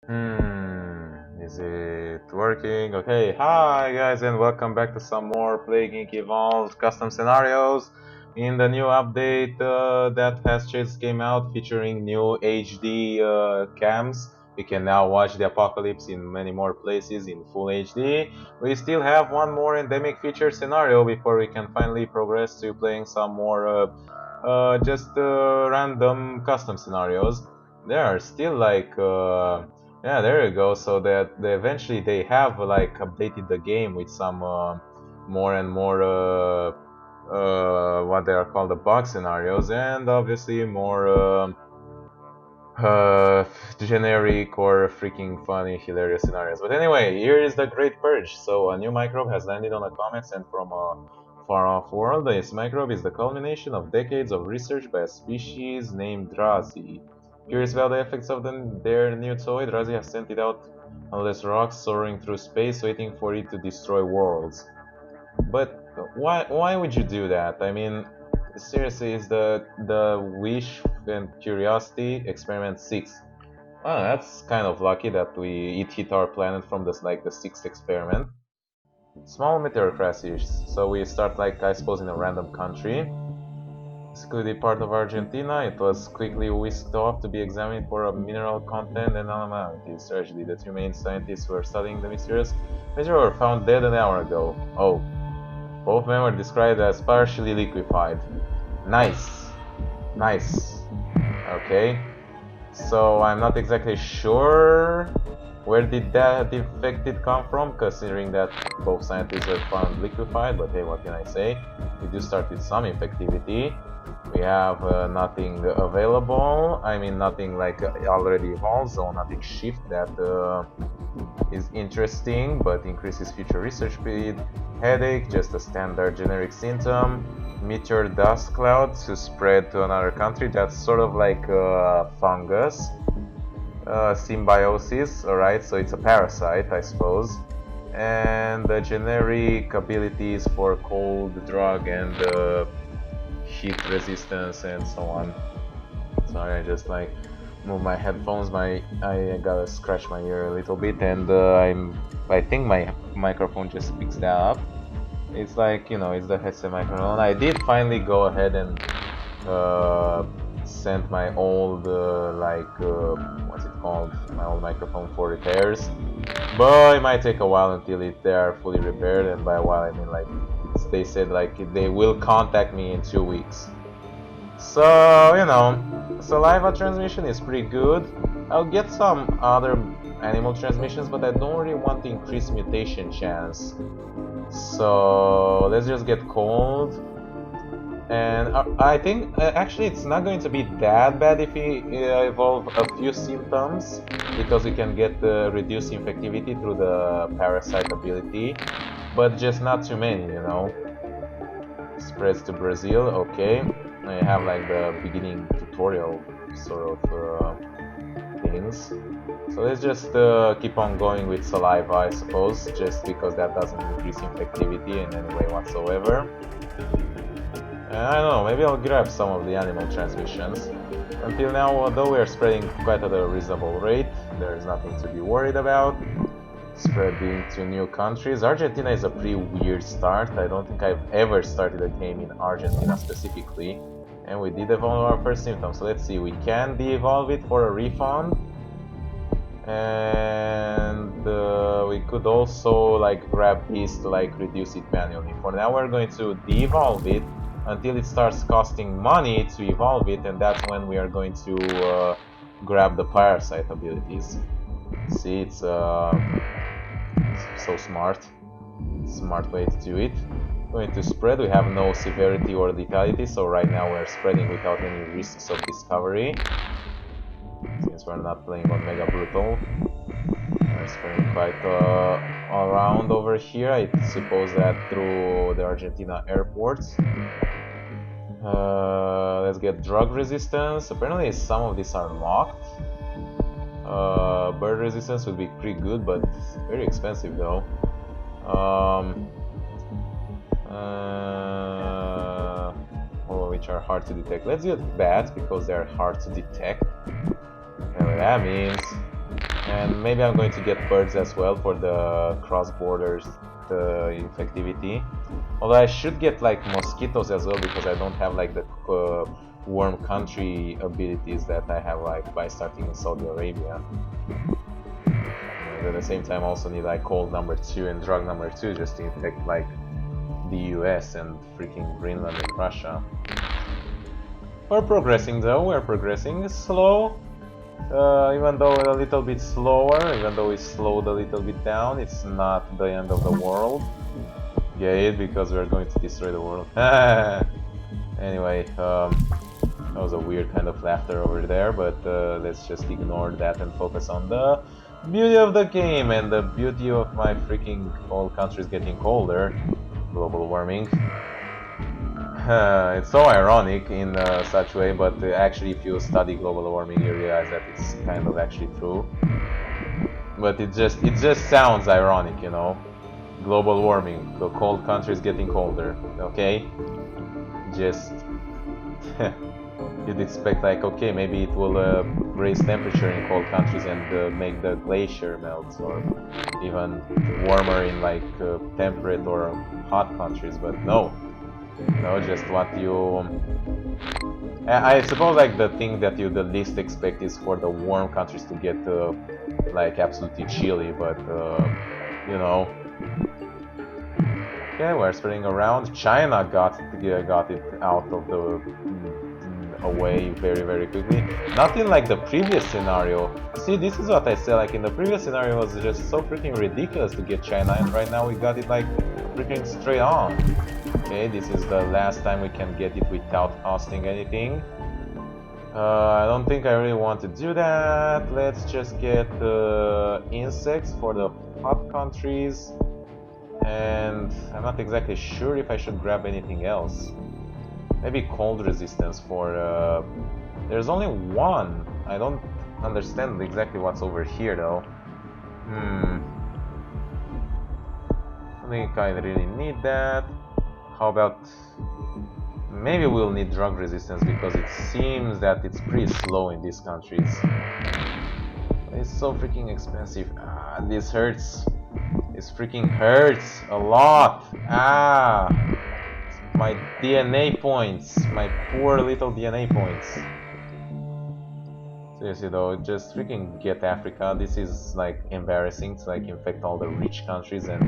Is it working? Okay, hi guys, and welcome back to some more Plague Inc. Evolved custom scenarios. In the new update that has just came out featuring new HD cams, we can now watch the apocalypse in many more places in full HD. We still have one more endemic feature scenario before we can finally progress to playing some more just random custom scenarios. There are still like yeah, there you go. So that eventually they have like updated the game with some more and more what they are called the bug scenarios, and obviously more generic or freaking funny, hilarious scenarios. But anyway, here is the Great Purge. So a new microbe has landed on a comet sent from a far-off world. This microbe is the culmination of decades of research by a species named Drazi. Curious about the effects of their new toy, Drazi has sent it out on this rock soaring through space, waiting for it to destroy worlds. But why would you do that? I mean, seriously, is the Wish and Curiosity Experiment 6. Oh, that's kind of lucky that it hit our planet from this like the sixth experiment. Small meteor crashes. So we start like I suppose in a random country. Excluded part of Argentina, it was quickly whisked off to be examined for a mineral content and anomalies. Tragedy, the two main scientists who were studying the mysterious meteor were found dead an hour ago. Oh. Both men were described as partially liquefied. Nice. Nice. Okay. So I'm not exactly sure where did that infected come from, considering that both scientists were found liquefied, but hey, what can I say? We do start with some infectivity. We have nothing available, I mean nothing like already evolved, so nothing shift that is interesting, but increases future research speed. Headache, just a standard generic symptom. Meteor dust cloud to spread to another country, that's sort of like fungus. Symbiosis, alright, so it's a parasite, I suppose. And the generic abilities for cold, drug, and heat resistance, and so on. Sorry, I just like move my headphones. I gotta scratch my ear a little bit, and I think my microphone just picks that up. It's like, you know, it's the headset microphone. I did finally go ahead and send my old what's it called, my old microphone for repairs, but it might take a while until they are fully repaired, and by a while I mean like they said like they will contact me in 2 weeks. So, you know, saliva transmission is pretty good. I'll get some other animal transmissions, but I don't really want to increase mutation chance. So let's just get cold. And I think actually it's not going to be that bad if we evolve a few symptoms, because we can get reduced infectivity through the parasite ability, but just not too many, you know. Spreads to Brazil, okay. I have like the beginning tutorial sort of things. So let's just keep on going with saliva, I suppose, just because that doesn't increase infectivity in any way whatsoever. I don't know, maybe I'll grab some of the animal transmissions. Until now, although we are spreading quite at a reasonable rate, there is nothing to be worried about. Spreading to new countries. Argentina is a pretty weird start. I don't think I've ever started a game in Argentina specifically. And we did evolve our first symptom, so let's see, we can de-evolve it for a refund. And we could also like grab these to like reduce it manually. For now we're going to de-evolve it until it starts costing money to evolve it, and that's when we are going to grab the parasite abilities. See, it's so smart way to do it. Going to spread, we have no severity or lethality, so right now we're spreading without any risks of discovery, since we're not playing on Mega Brutal. We're spreading quite around over here. I suppose that through the Argentina airports. Let's get drug resistance. Apparently some of these are locked. Bird resistance would be pretty good, but very expensive though. Which are hard to detect. Let's get bats because they're hard to detect. And what that means. And maybe I'm going to get birds as well for the cross borders infectivity. Although I should get like mosquitoes as well because I don't have like the warm country abilities that I have like by starting in Saudi Arabia. And at the same time I also need like cold number 2 and drug number 2 just to infect like the US and freaking Greenland and Russia. We're progressing though, we're progressing slow. Even though a little bit slower, even though we slowed a little bit down, it's not the end of the world. Get it? Because we're going to destroy the world. Anyway, that was a weird kind of laughter over there, but let's just ignore that and focus on the beauty of the game and the beauty of my freaking all countries getting colder. Global warming. It's so ironic in such a way, but actually if you study global warming you realize that it's kind of actually true. But it just sounds ironic, you know. Global warming, the cold countries getting colder, okay? Just you'd expect like, okay, maybe it will raise temperature in cold countries and make the glacier melt, or even warmer in like temperate or hot countries, but no. No, just what you... I suppose like the thing that you the least expect is for the warm countries to get like absolutely chilly, but you know. Okay, we're spreading around. China got it out of the away very quickly. Not in like the previous scenario. See, this is what I said, like in the previous scenario it was just so freaking ridiculous to get China, and right now we got it like freaking straight on. Okay, this is the last time we can get it without costing anything. I don't think I really want to do that. Let's just get insects for the hot countries. And I'm not exactly sure if I should grab anything else. Maybe cold resistance for... there's only one. I don't understand exactly what's over here though. I think I really need that. How about... maybe we'll need drug resistance because it seems that it's pretty slow in these countries. It's so freaking expensive. This hurts. This freaking hurts a lot. My DNA points. My poor little DNA points. Seriously though, just freaking get Africa. This is like embarrassing to like infect all the rich countries and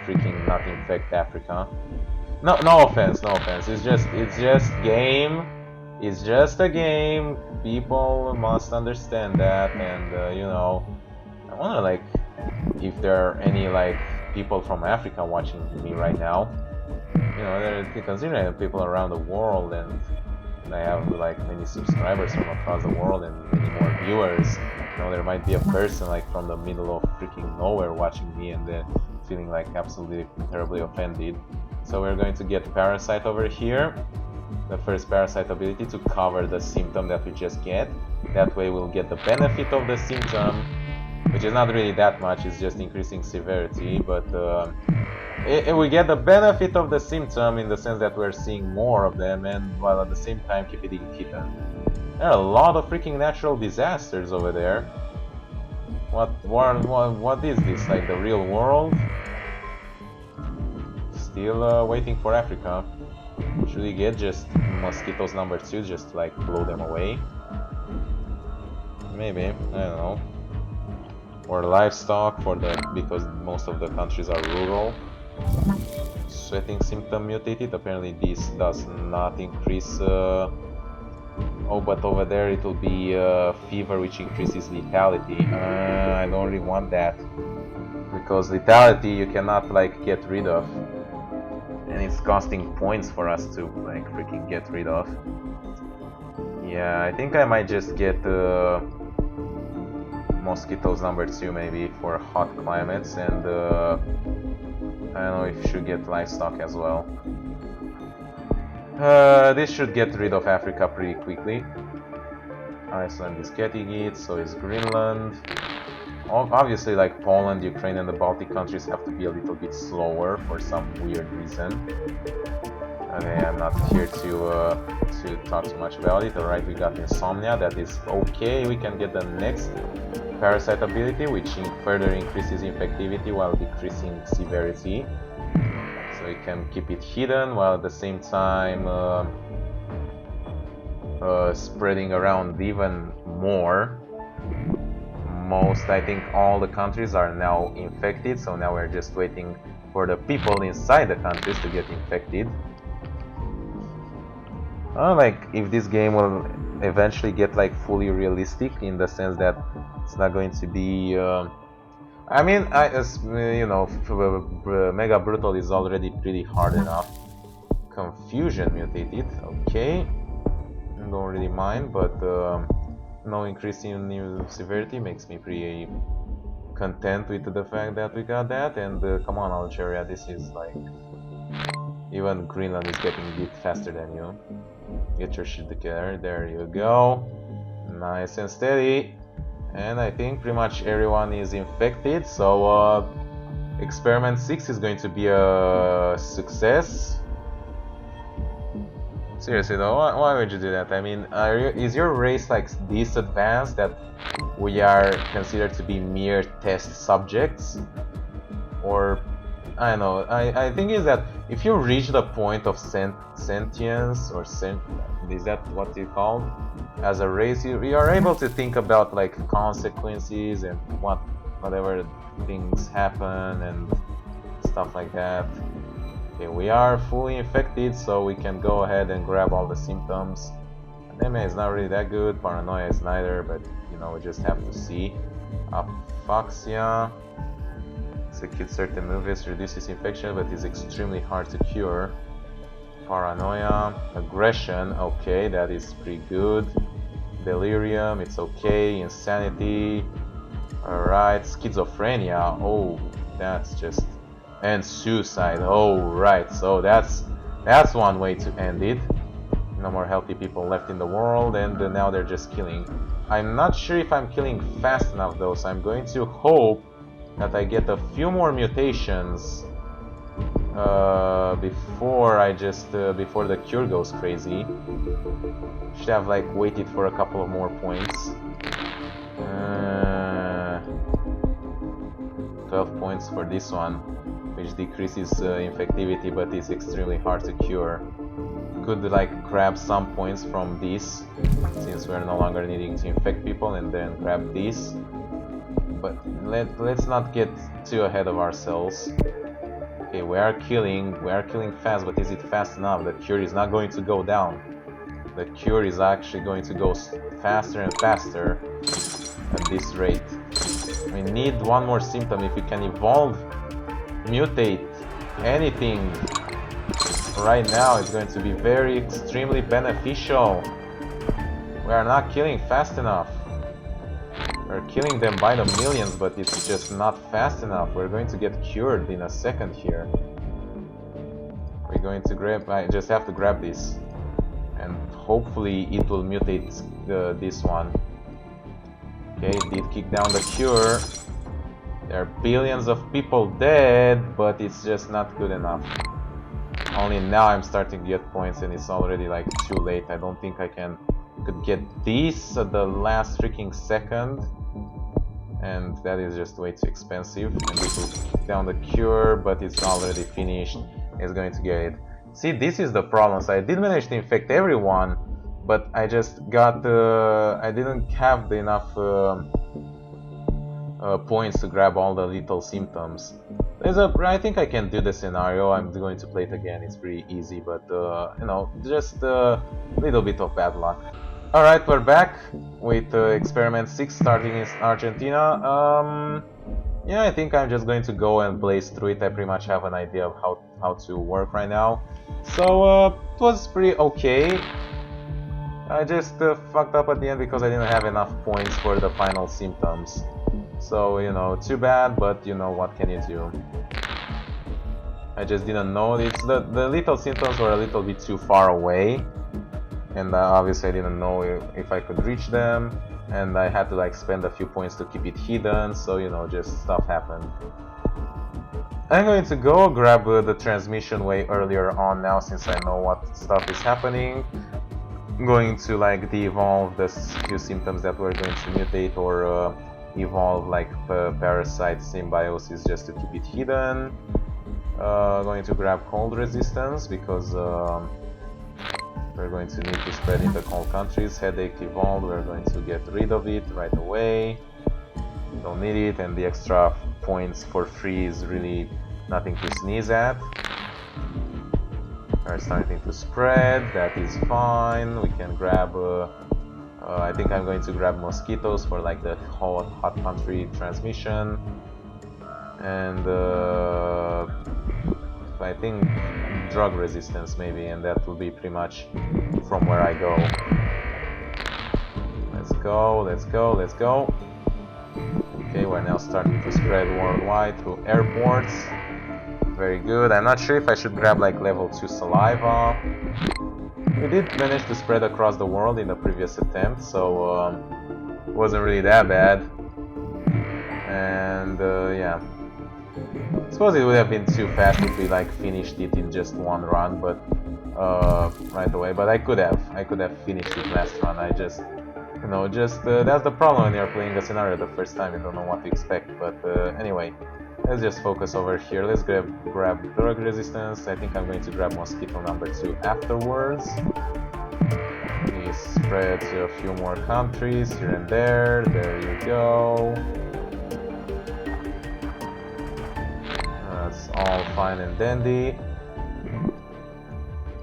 freaking not infect Africa. No offense, no offense. It's just game. It's just a game. People must understand that, and you know, I wonder like if there are any like people from Africa watching me right now. You know, considering people around the world, and I have like many subscribers from across the world and many more viewers. You know, there might be a person like from the middle of freaking nowhere watching me and then feeling like absolutely terribly offended. So we're going to get Parasite over here, the first Parasite ability to cover the symptom that we just get. That way we'll get the benefit of the symptom, which is not really that much, it's just increasing severity, but we get the benefit of the symptom in the sense that we're seeing more of them, and while at the same time keep it hidden. There are a lot of freaking natural disasters over there. What is this, like the real world? Still waiting for Africa. Should we get just mosquitoes number 2 just to like blow them away? Maybe, I don't know. Or livestock for the, because most of the countries are rural. Sweating symptom mutated. Apparently this does not increase oh, but over there it will be fever, which increases lethality. I don't really want that, because lethality you cannot like get rid of, and it's costing points for us to like freaking get rid of. Yeah, I think I might just get mosquitoes number 2 maybe for hot climates, and I don't know if you should get livestock as well. This should get rid of Africa pretty quickly. Iceland is getting it, so is Greenland. Obviously, like Poland, Ukraine, and the Baltic countries have to be a little bit slower for some weird reason. Okay, I'm not here to talk too much about it. Alright, we got insomnia. That is okay. We can get the next Parasite ability, which further increases infectivity while decreasing severity. So you can keep it hidden while at the same time spreading around even more. I think all the countries are now infected, so now we're just waiting for the people inside the countries to get infected. Like if this game will eventually get like fully realistic in the sense that it's not going to be I mean, you know, Mega Brutal is already pretty hard enough. Confusion mutated, okay. I don't really mind, but no increase in new severity makes me pretty content with the fact that we got that. And come on, Algeria, this is like... Even Greenland is getting a bit faster than you. Get your shit together, there you go. Nice and steady. And I think pretty much everyone is infected, so Experiment 6 is going to be a success. Seriously though, why would you do that? I mean, is your race like this advanced that we are considered to be mere test subjects? Or, I don't know, I think is that if you reach the point of sentience, or is that what you call? As a race, you are able to think about like consequences and whatever things happen and stuff like that. Okay, we are fully infected, so we can go ahead and grab all the symptoms. Anemia is not really that good, paranoia is neither, but you know, we just have to see. Aphaxia. Execute certain moves, reduces infection, but is extremely hard to cure. Paranoia. Aggression, okay, that is pretty good. Delirium, it's okay. Insanity. Alright, schizophrenia, oh, that's just... And suicide, oh right, so that's one way to end it. No more healthy people left in the world, and now they're just killing. I'm not sure if I'm killing fast enough though, so I'm going to hope that I get a few more mutations before before the cure goes crazy. Should have like waited for a couple of more points. 12 points for this one, which decreases infectivity but is extremely hard to cure. Could like grab some points from this, since we're no longer needing to infect people, and then grab this. But let's not get too ahead of ourselves. Okay, we are killing fast, but is it fast enough? The cure is not going to go down. The cure is actually going to go faster and faster at this rate. We need one more symptom. If we can evolve, mutate, anything right now, it's going to be very extremely beneficial. We are not killing fast enough. We're killing them by the millions, but it's just not fast enough. We're going to get cured in a second here. We're going to grab... I just have to grab this. And hopefully it will mutate this one. Okay, it did kick down the cure. There are billions of people dead, but it's just not good enough. Only now I'm starting to get points, and it's already like too late. I don't think I could get this at the last freaking second, and that is just way too expensive. And this will kick down the cure, but it's already finished. It's going to get it. See, this is the problem. So I did manage to infect everyone, but I just got I didn't have enough points to grab all the lethal symptoms. I think I can do the scenario. I'm going to play it again. It's pretty easy, but you know, just a little bit of bad luck. Alright, we're back with Experiment 6 starting in Argentina. Yeah, I think I'm just going to go and blaze through it. I pretty much have an idea of how to work right now. So, it was pretty okay. I just fucked up at the end because I didn't have enough points for the final symptoms. So, you know, too bad, but you know, what can you do? I just didn't know. The lethal symptoms were a little bit too far away. And obviously I didn't know if I could reach them. And I had to like spend a few points to keep it hidden, so you know, just stuff happened. I'm going to go grab the transmission way earlier on now, since I know what stuff is happening. I'm going to like de-evolve the few symptoms that were going to mutate or evolve like parasite symbiosis just to keep it hidden. Going to grab cold resistance because we're going to need to spread in the cold countries. Headache evolved, we're going to get rid of it right away. Don't need it, and the extra points for free is really nothing to sneeze at. We're starting to spread, that is fine. We can grab, I think I'm going to grab mosquitoes for like the hot country transmission. And I think drug resistance maybe, and that will be pretty much from where I go. Let's go, let's go, let's go. Okay, we're now starting to spread worldwide through airports. Very good. I'm not sure if I should grab like level 2 saliva. We did manage to spread across the world in the previous attempt, so it wasn't really that bad. And yeah. I suppose it would have been too fast if we like finished it in just one run, but right away. But I could have finished it last run. I just, you know, that's the problem when you're playing a scenario the first time. You don't know what to expect. But anyway, let's just focus over here. Let's grab drug resistance. I think I'm going to grab mosquito number 2 afterwards. We spread to a few more countries here and there. There you go. That's all fine and dandy.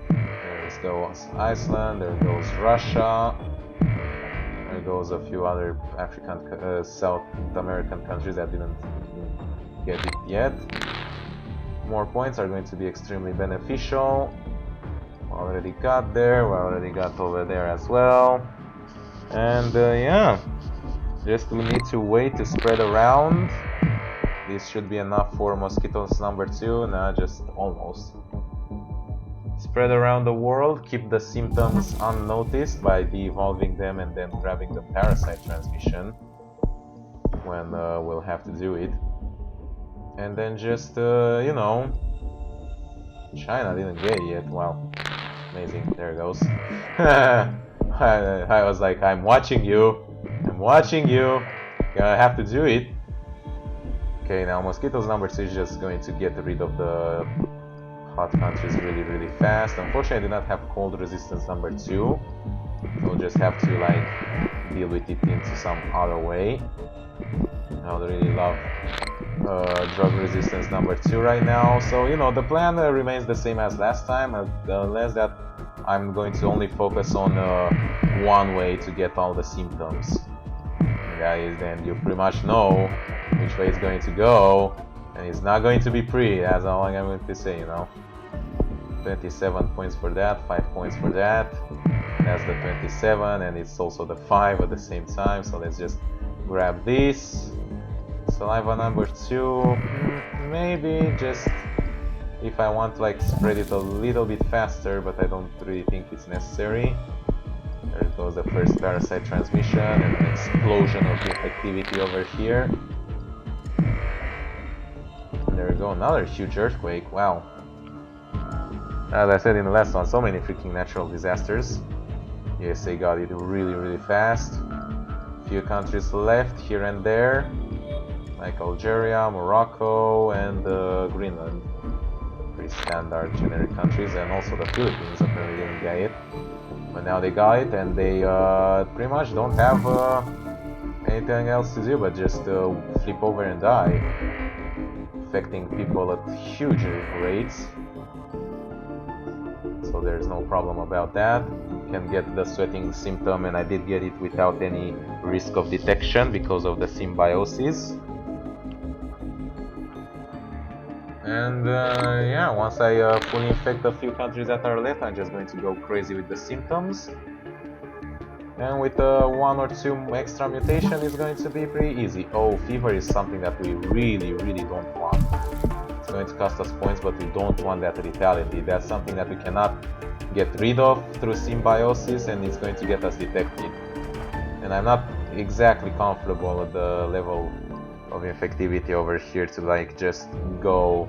There goes Iceland, there goes Russia, there goes a few other African, South American countries that didn't get it yet. More points are going to be extremely beneficial. We already got there, we already got over there as well. And yeah, just we need to wait to spread around. This should be enough for mosquitoes number 2, nah, just almost. Spread around the world, keep the symptoms unnoticed by de-evolving them and then grabbing the parasite transmission when we'll have to do it. And then just, you know, China didn't get it yet, wow, amazing, there it goes. I was like, I'm watching you, gonna have to do it. Okay, now mosquitoes number 2 is just going to get rid of the hot countries really fast. Unfortunately, I do not have cold resistance number 2. We'll just have to like deal with it into some other way. I would really love drug resistance number 2 right now. So, you know, the plan remains the same as last time, unless that I'm going to only focus on one way to get all the symptoms. Guys, then you pretty much know which way it's going to go, and it's not going to be pretty. That's all I'm going to say, you know. 27 points for that, 5 points for that. That's the 27, and it's also the 5 at the same time. So let's just grab this. Saliva number 2, maybe just if I want to like spread it a little bit faster, but I don't really think it's necessary. There goes the first parasite transmission and an explosion of activity over here. And there we go, another huge earthquake, wow. As I said in the last one, so many freaking natural disasters. USA got it really fast. Few countries left here and there, like Algeria, Morocco, and Greenland. Pretty standard generic countries, and also the Philippines apparently didn't get it. But now they got it, and they pretty much don't have anything else to do but just flip over and die, affecting people at huge rates. So there's no problem about that. You can get the sweating symptom, and I did get it without any risk of detection because of the symbiosis. And yeah, once I fully infect a few countries that are left, I'm just going to go crazy with the symptoms. And with 1 or 2 extra mutation, it's going to be pretty easy. Oh, fever is something that we really don't want. It's going to cost us points, but we don't want that lethality. That's something that we cannot get rid of through symbiosis, and it's going to get us detected. And I'm not exactly comfortable at the level of infectivity over here to like just go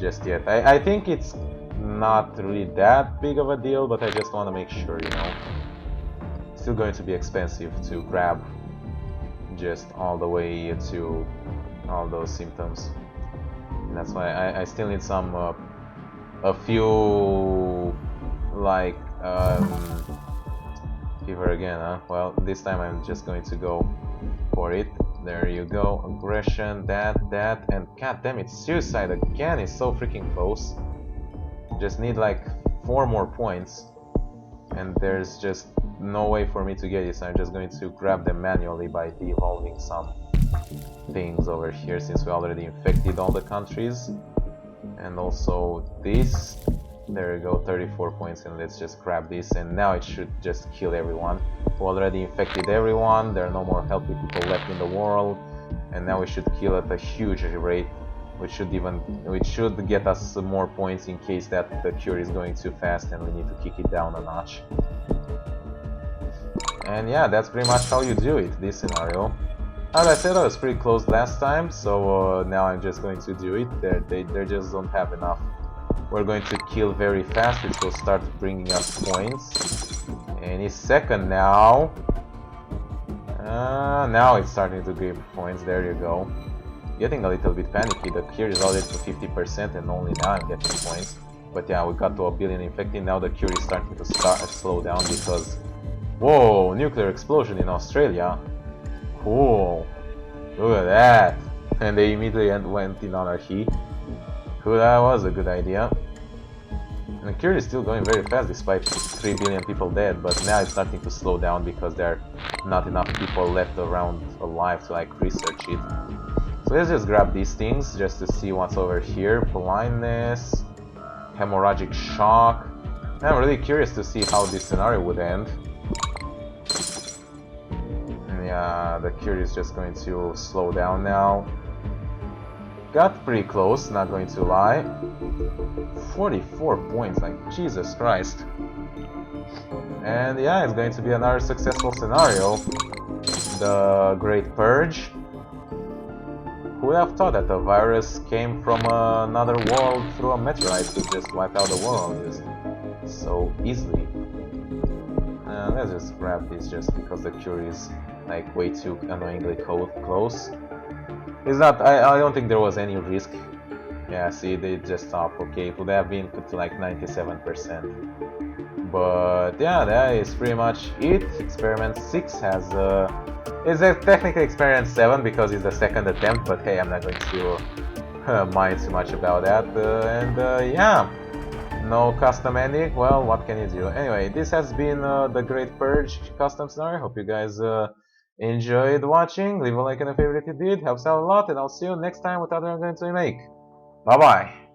just yet. I think it's not really that big of a deal, but I just want to make sure, you know. It's still going to be expensive to grab just all the way to all those symptoms. And that's why I still need some a few like fever again, huh? Well, this time I'm just going to go for it. There you go. Aggression, that, and god damn it, suicide again is so freaking close. Just need like 4 more points, and there's just no way for me to get it, so I'm just going to grab them manually by de-evolving some things over here, since we already infected all the countries. And also this. There you go, 34 points, and let's just grab this, and now it should just kill everyone. We already infected everyone, there are no more healthy people left in the world, and now we should kill at a huge rate, which should get us some more points in case that the cure is going too fast and we need to kick it down a notch. And yeah, that's pretty much how you do it, this scenario. As I said, I was pretty close last time, so now I'm just going to do it. They just don't have enough. We're going to kill very fast, which will start bringing us points. Any second now. Now it's starting to give points, there you go. Getting a little bit panicky, the cure is already to 50% and only now I'm getting points. But yeah, we got to a billion infected, now the cure is starting to slow down because... Whoa, nuclear explosion in Australia. Cool. Look at that. And they immediately went in anarchy. Cool, that was a good idea. And the cure is still going very fast despite 3 billion people dead, but now it's starting to slow down because there are not enough people left around alive to like research it. So let's just grab these things just to see what's over here. Blindness, hemorrhagic shock. I'm really curious to see how this scenario would end. And yeah, the cure is just going to slow down now. Got pretty close, not going to lie. 44 points, like Jesus Christ. And yeah, it's going to be another successful scenario. The Great Purge. Who would have thought that a virus came from another world through a meteorite to just wipe out the world just so easily. Let's just grab this just because the cure is like way too annoyingly close. It's not, I don't think there was any risk. Yeah, see, they just stopped. Okay, it would have been to like 97%. But yeah, that is pretty much it. Experiment 6 has it's technically experiment 7 because it's the second attempt, but hey, I'm not going to mind too much about that. Yeah, no custom ending. Well, what can you do? Anyway, this has been the Great Purge custom scenario. Hope you guys enjoyed watching. Leave a like and a favorite if you did, helps out a lot, and I'll see you next time with other I'm going to make. Bye bye.